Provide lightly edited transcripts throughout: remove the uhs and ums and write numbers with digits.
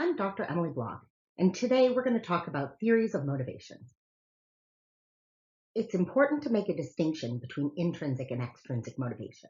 I'm Dr. Emily Block, and today we're going to talk about theories of motivation. It's important to make a distinction between intrinsic and extrinsic motivation.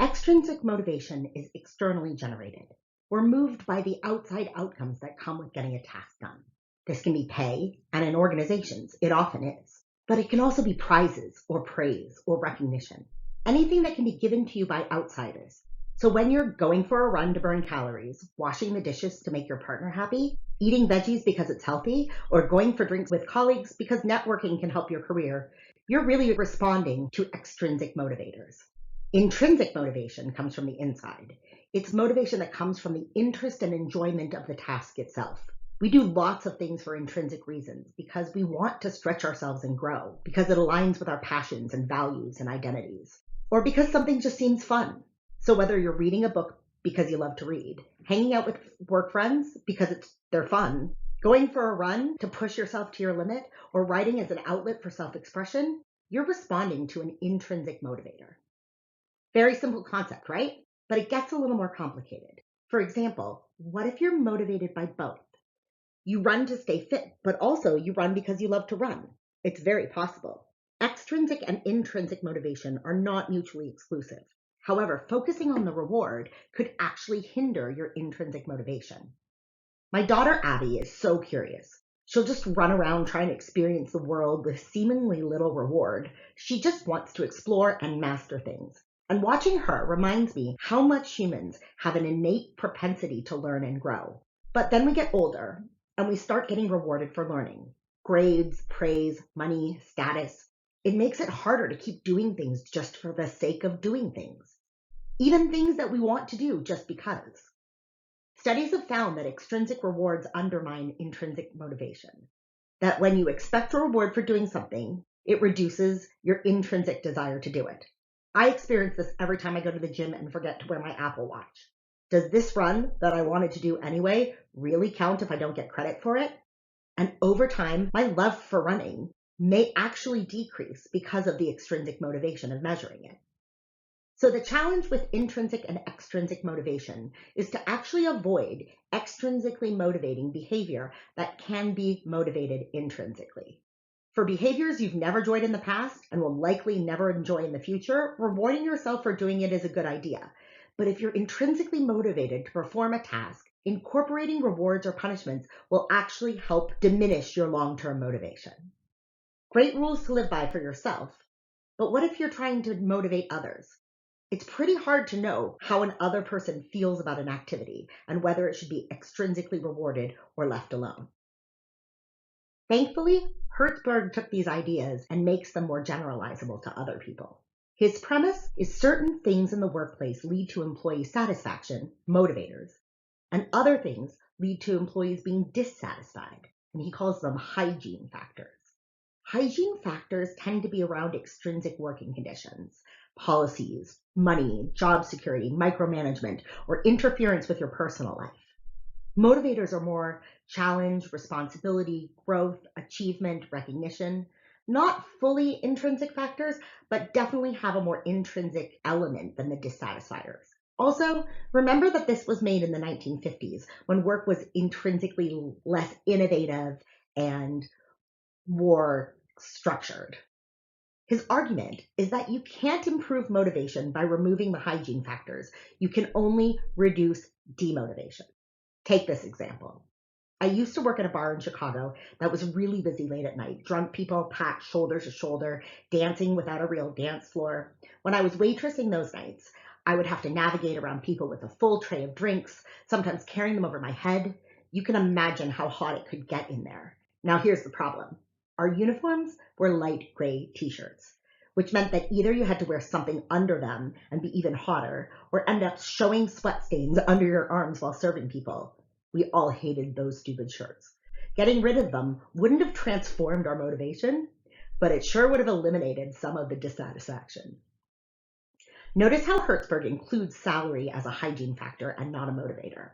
Extrinsic motivation is externally generated. We're moved by the outside outcomes that come with getting a task done. This can be pay, and in organizations, it often is. But it can also be prizes or praise or recognition. Anything that can be given to you by outsiders. So when you're going for a run to burn calories, washing the dishes to make your partner happy, eating veggies because it's healthy, or going for drinks with colleagues because networking can help your career, you're really responding to extrinsic motivators. Intrinsic motivation comes from the inside. It's motivation that comes from the interest and enjoyment of the task itself. We do lots of things for intrinsic reasons because we want to stretch ourselves and grow, because it aligns with our passions and values and identities, or because something just seems fun. So whether you're reading a book because you love to read, hanging out with work friends because they're fun, going for a run to push yourself to your limit, or writing as an outlet for self-expression, you're responding to an intrinsic motivator. Very simple concept, right? But it gets a little more complicated. For example, what if you're motivated by both? You run to stay fit, but also you run because you love to run. It's very possible. Extrinsic and intrinsic motivation are not mutually exclusive. However, focusing on the reward could actually hinder your intrinsic motivation. My daughter Abby is so curious. She'll just run around trying to experience the world with seemingly little reward. She just wants to explore and master things. And watching her reminds me how much humans have an innate propensity to learn and grow. But then we get older and we start getting rewarded for learning. Grades, praise, money, status. It makes it harder to keep doing things just for the sake of doing things. Even things that we want to do just because. Studies have found that extrinsic rewards undermine intrinsic motivation. That when you expect a reward for doing something, it reduces your intrinsic desire to do it. I experience this every time I go to the gym and forget to wear my Apple Watch. Does this run that I wanted to do anyway really count if I don't get credit for it? And over time, my love for running may actually decrease because of the extrinsic motivation of measuring it. So the challenge with intrinsic and extrinsic motivation is to actually avoid extrinsically motivating behavior that can be motivated intrinsically. For behaviors you've never enjoyed in the past and will likely never enjoy in the future, rewarding yourself for doing it is a good idea. But if you're intrinsically motivated to perform a task, incorporating rewards or punishments will actually help diminish your long-term motivation. Great rules to live by for yourself, but what if you're trying to motivate others? It's pretty hard to know how an other person feels about an activity and whether it should be extrinsically rewarded or left alone. Thankfully, Herzberg took these ideas and makes them more generalizable to other people. His premise is certain things in the workplace lead to employee satisfaction, motivators, and other things lead to employees being dissatisfied, and he calls them hygiene factors. Hygiene factors tend to be around extrinsic working conditions, policies, money, job security, micromanagement, or interference with your personal life. Motivators are more challenge, responsibility, growth, achievement, recognition. Not fully intrinsic factors, but definitely have a more intrinsic element than the dissatisfiers. Also, remember that this was made in the 1950s when work was intrinsically less innovative and more structured. His argument is that you can't improve motivation by removing the hygiene factors. You can only reduce demotivation. Take this example. I used to work at a bar in Chicago that was really busy late at night. Drunk people packed shoulder to shoulder, dancing without a real dance floor. When I was waitressing those nights, I would have to navigate around people with a full tray of drinks, sometimes carrying them over my head. You can imagine how hot it could get in there. Now here's the problem. Our uniforms were light gray t-shirts, which meant that either you had to wear something under them and be even hotter, or end up showing sweat stains under your arms while serving people. We all hated those stupid shirts. Getting rid of them wouldn't have transformed our motivation, but it sure would have eliminated some of the dissatisfaction. Notice how Herzberg includes salary as a hygiene factor and not a motivator.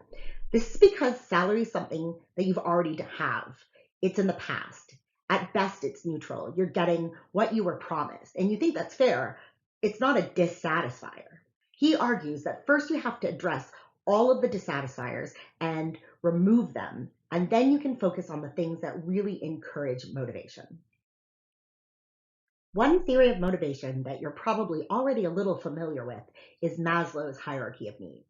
This is because salary is something that you've already have. It's in the past. At best, it's neutral. You're getting what you were promised, and you think that's fair. It's not a dissatisfier. He argues that first you have to address all of the dissatisfiers and remove them, and then you can focus on the things that really encourage motivation. One theory of motivation that you're probably already a little familiar with is Maslow's hierarchy of needs.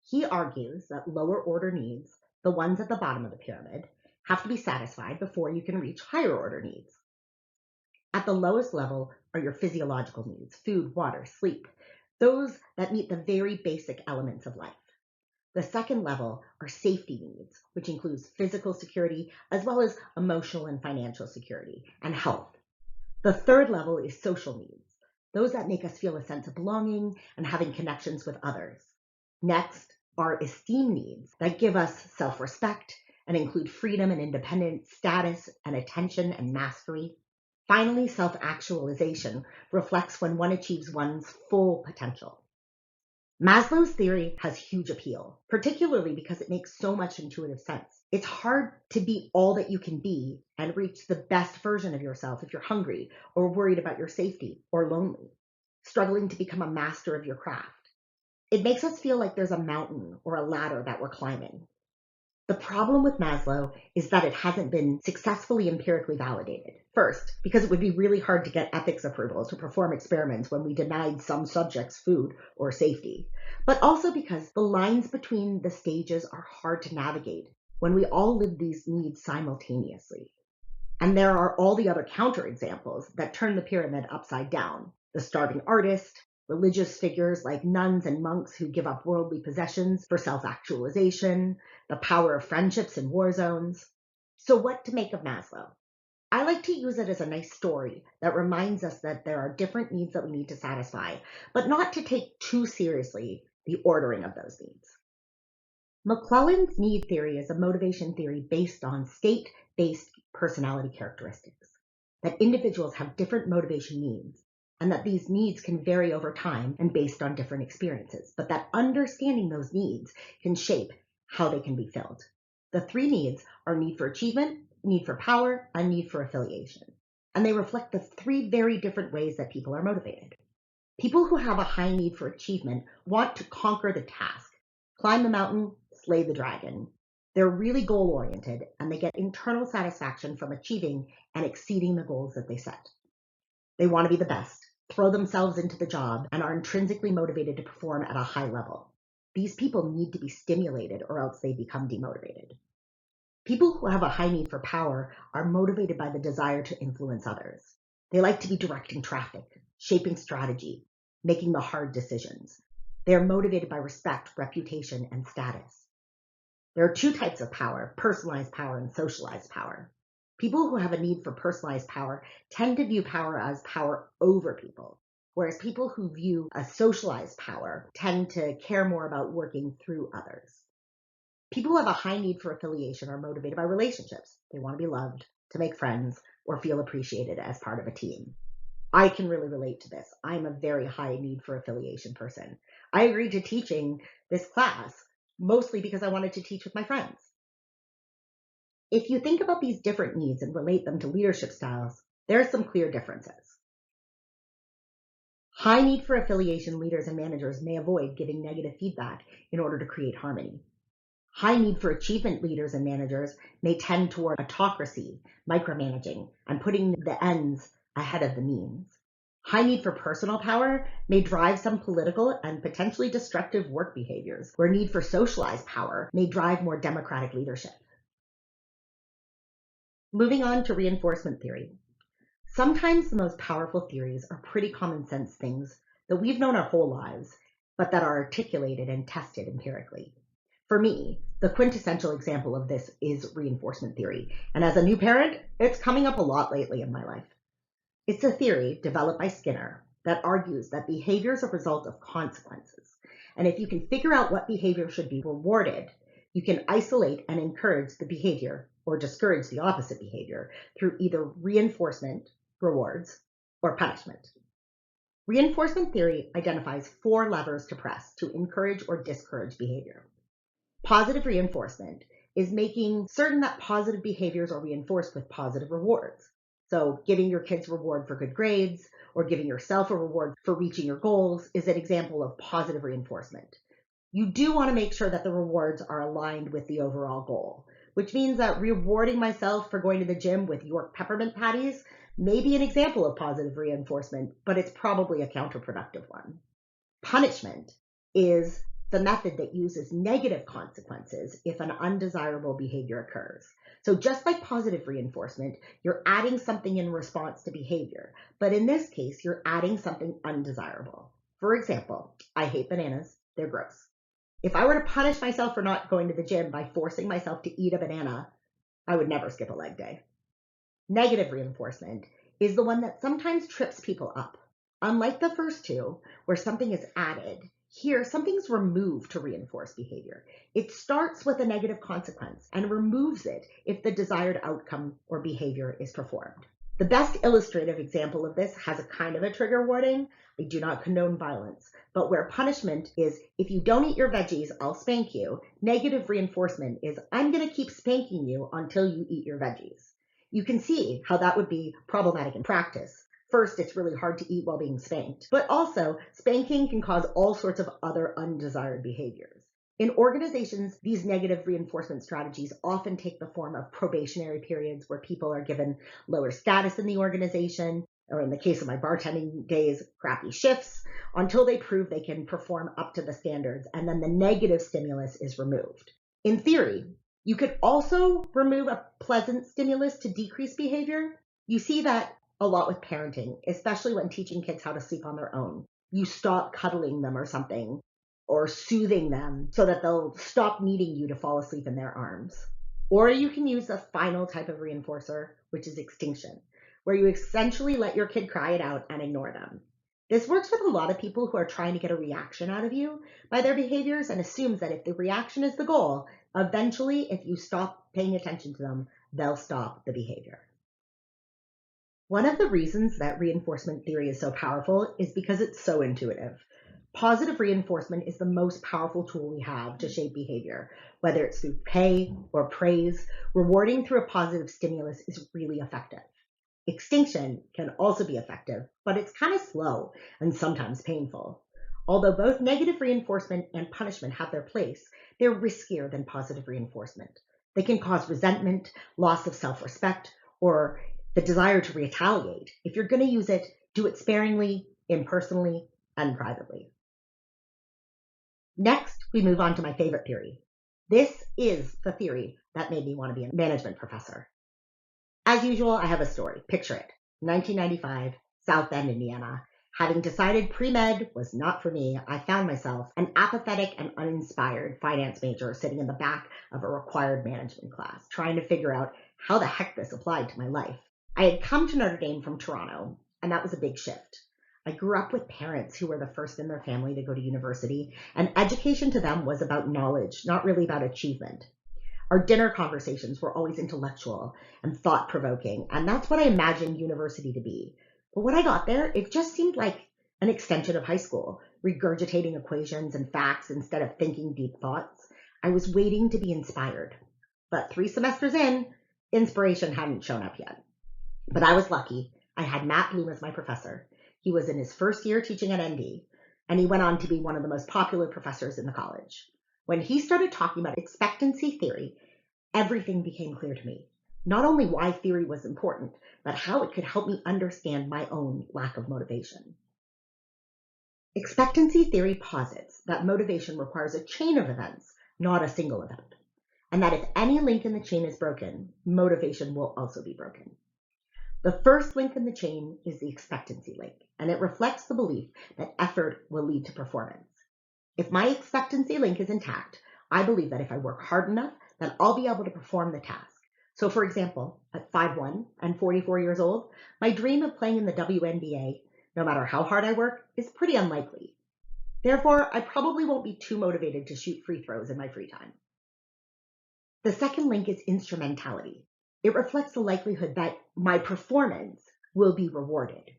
He argues that lower order needs, the ones at the bottom of the pyramid, have to be satisfied before you can reach higher order needs. At the lowest level are your physiological needs, food, water, sleep, those that meet the very basic elements of life. The second level are safety needs, which includes physical security as well as emotional and financial security and health. The third level is social needs, those that make us feel a sense of belonging and having connections with others. Next are esteem needs that give us self-respect and include freedom and independence, status and attention and mastery. Finally, self-actualization reflects when one achieves one's full potential. Maslow's theory has huge appeal, particularly because it makes so much intuitive sense. It's hard to be all that you can be and reach the best version of yourself if you're hungry or worried about your safety or lonely, struggling to become a master of your craft. It makes us feel like there's a mountain or a ladder that we're climbing. The problem with Maslow is that it hasn't been successfully empirically validated. First, because it would be really hard to get ethics approval to perform experiments when we denied some subjects food or safety, but also because the lines between the stages are hard to navigate when we all live these needs simultaneously. And there are all the other counterexamples that turn the pyramid upside down. The starving artist, religious figures like nuns and monks who give up worldly possessions for self-actualization, the power of friendships in war zones. So what to make of Maslow? I like to use it as a nice story that reminds us that there are different needs that we need to satisfy, but not to take too seriously the ordering of those needs. McClelland's need theory is a motivation theory based on state-based personality characteristics, that individuals have different motivation needs, and that these needs can vary over time and based on different experiences, but that understanding those needs can shape how they can be filled. The three needs are need for achievement, need for power, and need for affiliation, and they reflect the three very different ways that people are motivated. People who have a high need for achievement want to conquer the task, climb the mountain, slay the dragon. They're really goal-oriented, and they get internal satisfaction from achieving and exceeding the goals that they set. They want to be the best, throw themselves into the job, and are intrinsically motivated to perform at a high level. These people need to be stimulated or else they become demotivated. People who have a high need for power are motivated by the desire to influence others. They like to be directing traffic, shaping strategy, making the hard decisions. They are motivated by respect, reputation, and status. There are two types of power, personalized power and socialized power. People who have a need for personalized power tend to view power as power over people, whereas people who view a socialized power tend to care more about working through others. People who have a high need for affiliation are motivated by relationships. They want to be loved, to make friends, or feel appreciated as part of a team. I can really relate to this. I'm a very high need for affiliation person. I agreed to teaching this class mostly because I wanted to teach with my friends. If you think about these different needs and relate them to leadership styles, there are some clear differences. High need for affiliation leaders and managers may avoid giving negative feedback in order to create harmony. High need for achievement leaders and managers may tend toward autocracy, micromanaging, and putting the ends ahead of the means. High need for personal power may drive some political and potentially destructive work behaviors, where need for socialized power may drive more democratic leadership. Moving on to reinforcement theory. Sometimes the most powerful theories are pretty common sense things that we've known our whole lives, but that are articulated and tested empirically. For me, the quintessential example of this is reinforcement theory, and as a new parent, it's coming up a lot lately in my life. It's a theory developed by Skinner that argues that behavior is a result of consequences, and if you can figure out what behavior should be rewarded, you can isolate and encourage the behavior or discourage the opposite behavior through either reinforcement, rewards, or punishment. Reinforcement theory identifies 4 levers to press to encourage or discourage behavior. Positive reinforcement is making certain that positive behaviors are reinforced with positive rewards. So giving your kids a reward for good grades or giving yourself a reward for reaching your goals is an example of positive reinforcement. You do want to make sure that the rewards are aligned with the overall goal, which means that rewarding myself for going to the gym with York peppermint patties may be an example of positive reinforcement, but it's probably a counterproductive one. Punishment is the method that uses negative consequences if an undesirable behavior occurs. So just like positive reinforcement, you're adding something in response to behavior, but in this case, you're adding something undesirable. For example, I hate bananas, they're gross. If I were to punish myself for not going to the gym by forcing myself to eat a banana, I would never skip a leg day. Negative reinforcement is the one that sometimes trips people up. Unlike the first two, where something is added, here something's removed to reinforce behavior. It starts with a negative consequence and removes it if the desired outcome or behavior is performed. The best illustrative example of this has a kind of a trigger warning. I do not condone violence, but where punishment is, if you don't eat your veggies, I'll spank you, negative reinforcement is, I'm going to keep spanking you until you eat your veggies. You can see how that would be problematic in practice. First, it's really hard to eat while being spanked, but also spanking can cause all sorts of other undesired behaviors. In organizations, these negative reinforcement strategies often take the form of probationary periods where people are given lower status in the organization, or in the case of my bartending days, crappy shifts, until they prove they can perform up to the standards, and then the negative stimulus is removed. In theory, you could also remove a pleasant stimulus to decrease behavior. You see that a lot with parenting, especially when teaching kids how to sleep on their own. You stop cuddling them or something, or soothing them so that they'll stop needing you to fall asleep in their arms. Or you can use a final type of reinforcer, which is extinction, where you essentially let your kid cry it out and ignore them. This works with a lot of people who are trying to get a reaction out of you by their behaviors and assumes that if the reaction is the goal, eventually, if you stop paying attention to them, they'll stop the behavior. One of the reasons that reinforcement theory is so powerful is because it's so intuitive. Positive reinforcement is the most powerful tool we have to shape behavior, whether it's through pay or praise. Rewarding through a positive stimulus is really effective. Extinction can also be effective, but it's kind of slow and sometimes painful. Although both negative reinforcement and punishment have their place, they're riskier than positive reinforcement. They can cause resentment, loss of self-respect, or the desire to retaliate. If you're going to use it, do it sparingly, impersonally, and privately. Next, we move on to my favorite theory. This is the theory that made me want to be a management professor. As usual, I have a story. Picture it. 1995, South Bend, Indiana. Having decided pre-med was not for me, I found myself an apathetic and uninspired finance major sitting in the back of a required management class, trying to figure out how the heck this applied to my life. I had come to Notre Dame from Toronto, and that was a big shift. I grew up with parents who were the first in their family to go to university, and education to them was about knowledge, not really about achievement. Our dinner conversations were always intellectual and thought-provoking, and that's what I imagined university to be. But when I got there, it just seemed like an extension of high school, regurgitating equations and facts instead of thinking deep thoughts. I was waiting to be inspired. But 3 semesters in, inspiration hadn't shown up yet. But I was lucky. I had Matt Bloom as my professor. He was in his first year teaching at ND, and he went on to be one of the most popular professors in the college. When he started talking about expectancy theory, everything became clear to me. Not only why theory was important, but how it could help me understand my own lack of motivation. Expectancy theory posits that motivation requires a chain of events, not a single event, and that if any link in the chain is broken, motivation will also be broken. The first link in the chain is the expectancy link, and it reflects the belief that effort will lead to performance. If my expectancy link is intact, I believe that if I work hard enough, then I'll be able to perform the task. So for example, at 5'1" and 44 years old, my dream of playing in the WNBA, no matter how hard I work, is pretty unlikely. Therefore, I probably won't be too motivated to shoot free throws in my free time. The second link is instrumentality. It reflects the likelihood that my performance will be rewarded.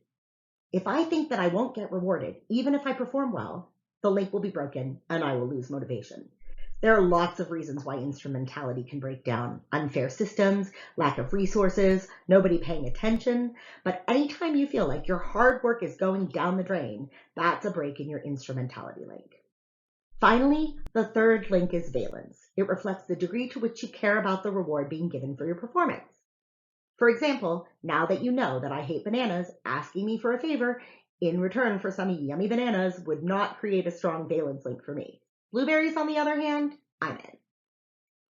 If I think that I won't get rewarded, even if I perform well, the link will be broken and I will lose motivation. There are lots of reasons why instrumentality can break down. Unfair systems, lack of resources, nobody paying attention. But anytime you feel like your hard work is going down the drain, that's a break in your instrumentality link. Finally, the third link is valence. It reflects the degree to which you care about the reward being given for your performance. For example, now that you know that I hate bananas, asking me for a favor in return for some yummy bananas would not create a strong valence link for me. Blueberries, on the other hand, I'm in.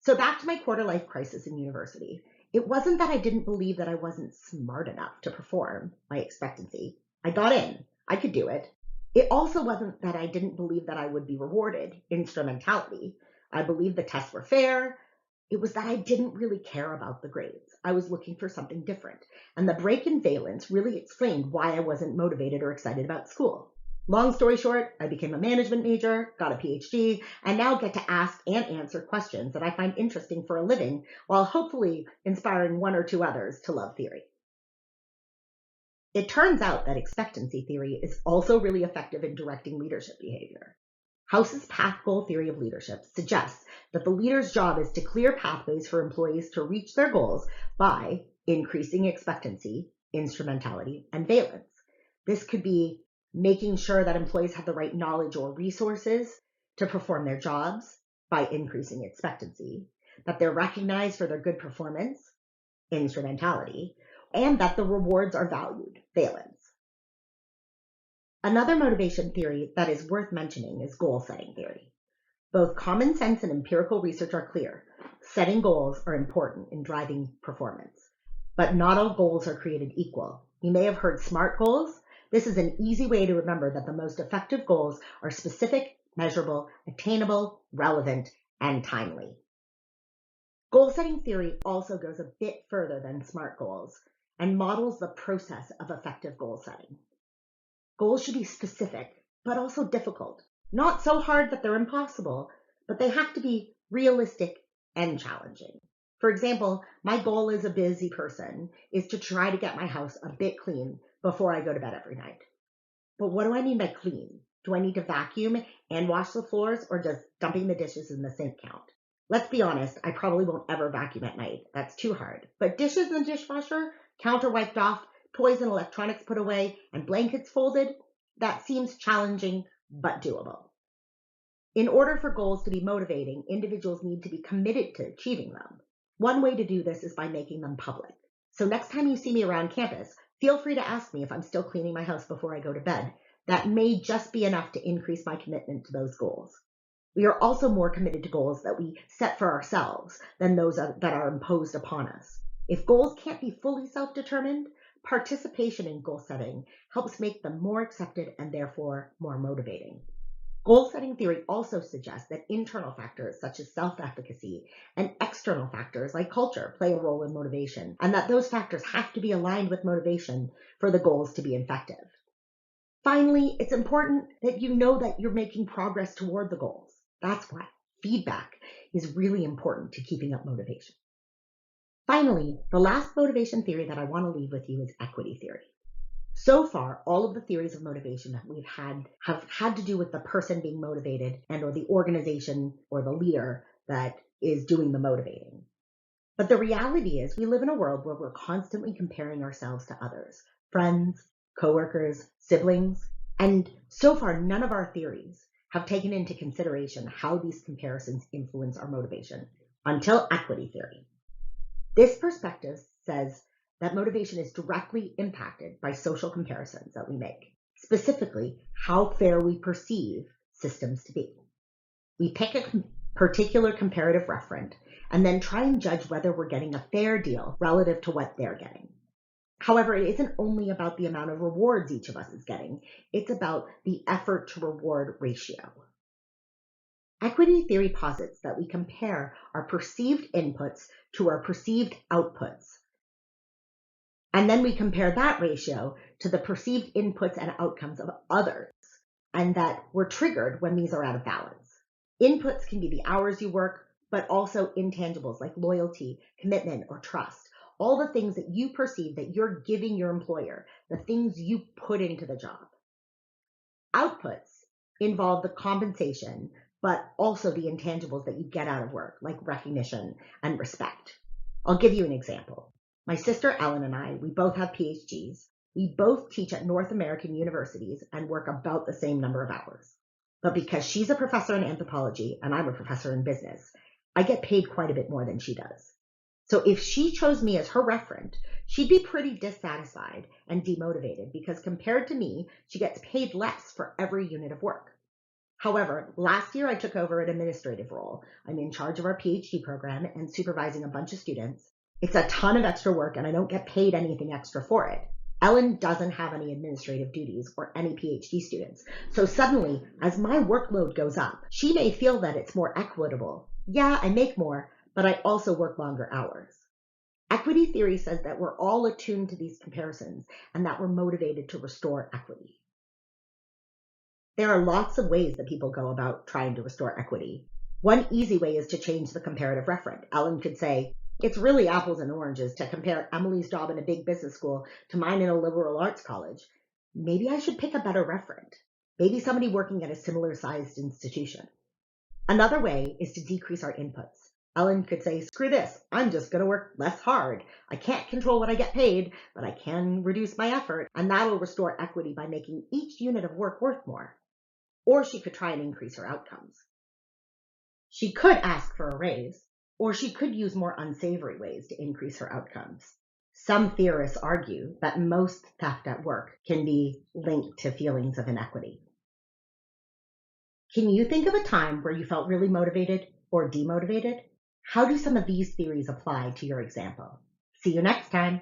So back to my quarter-life crisis in university. It wasn't that I didn't believe that I wasn't smart enough to perform my expectancy. I got in. I could do it. It also wasn't that I didn't believe that I would be rewarded, instrumentality. I believed the tests were fair. It was that I didn't really care about the grades. I was looking for something different. And the break in valence really explained why I wasn't motivated or excited about school. Long story short, I became a management major, got a PhD, and now get to ask and answer questions that I find interesting for a living, while hopefully inspiring one or two others to love theory. It turns out that expectancy theory is also really effective in directing leadership behavior. House's path goal theory of leadership suggests that the leader's job is to clear pathways for employees to reach their goals by increasing expectancy, instrumentality, and valence. This could be making sure that employees have the right knowledge or resources to perform their jobs by increasing expectancy, that they're recognized for their good performance, instrumentality, and that the rewards are valued, valence. Another motivation theory that is worth mentioning is goal-setting theory. Both common sense and empirical research are clear. Setting goals are important in driving performance, but not all goals are created equal. You may have heard SMART goals. This is an easy way to remember that the most effective goals are specific, measurable, attainable, relevant, and timely. Goal-setting theory also goes a bit further than SMART goals and models the process of effective goal setting. Goals should be specific, but also difficult. Not so hard that they're impossible, but they have to be realistic and challenging. For example, my goal as a busy person is to try to get my house a bit clean before I go to bed every night. But what do I mean by clean? Do I need to vacuum and wash the floors, or does dumping the dishes in the sink count? Let's be honest, I probably won't ever vacuum at night. That's too hard. But dishes in the dishwasher, counter wiped off, toys and electronics put away, and blankets folded, that seems challenging but doable. In order for goals to be motivating, individuals need to be committed to achieving them. One way to do this is by making them public. So next time you see me around campus, feel free to ask me if I'm still cleaning my house before I go to bed. That may just be enough to increase my commitment to those goals. We are also more committed to goals that we set for ourselves than those that are imposed upon us. If goals can't be fully self-determined, participation in goal setting helps make them more accepted and therefore more motivating. Goal setting theory also suggests that internal factors such as self-efficacy and external factors like culture play a role in motivation, and that those factors have to be aligned with motivation for the goals to be effective. Finally, it's important that you know that you're making progress toward the goals. That's why feedback is really important to keeping up motivation. Finally, the last motivation theory that I want to leave with you is equity theory. So far, all of the theories of motivation that we've had have had to do with the person being motivated and or the organization or the leader that is doing the motivating. But the reality is we live in a world where we're constantly comparing ourselves to others, friends, coworkers, siblings, and so far none of our theories have taken into consideration how these comparisons influence our motivation until equity theory. This perspective says that motivation is directly impacted by social comparisons that we make, specifically how fair we perceive systems to be. We pick a particular comparative referent and then try and judge whether we're getting a fair deal relative to what they're getting. However, it isn't only about the amount of rewards each of us is getting, it's about the effort to reward ratio. Equity theory posits that we compare our perceived inputs to our perceived outputs. And then we compare that ratio to the perceived inputs and outcomes of others, and that we're triggered when these are out of balance. Inputs can be the hours you work, but also intangibles like loyalty, commitment, or trust. All the things that you perceive that you're giving your employer, the things you put into the job. Outputs involve the compensation, but also the intangibles that you get out of work, like recognition and respect. I'll give you an example. My sister Ellen and I, we both have PhDs. We both teach at North American universities and work about the same number of hours. But because she's a professor in anthropology and I'm a professor in business, I get paid quite a bit more than she does. So if she chose me as her referent, she'd be pretty dissatisfied and demotivated because compared to me, she gets paid less for every unit of work. However, last year I took over an administrative role. I'm in charge of our PhD program and supervising a bunch of students. It's a ton of extra work and I don't get paid anything extra for it. Ellen doesn't have any administrative duties or any PhD students. So suddenly, as my workload goes up, she may feel that it's more equitable. Yeah, I make more, but I also work longer hours. Equity theory says that we're all attuned to these comparisons and that we're motivated to restore equity. There are lots of ways that people go about trying to restore equity. One easy way is to change the comparative referent. Ellen could say, it's really apples and oranges to compare Emily's job in a big business school to mine in a liberal arts college. Maybe I should pick a better referent. Maybe somebody working at a similar sized institution. Another way is to decrease our inputs. Ellen could say, screw this, I'm just going to work less hard. I can't control what I get paid, but I can reduce my effort, and that'll restore equity by making each unit of work worth more. Or she could try and increase her outcomes. She could ask for a raise, or she could use more unsavory ways to increase her outcomes. Some theorists argue that most theft at work can be linked to feelings of inequity. Can you think of a time where you felt really motivated or demotivated? How do some of these theories apply to your example? See you next time.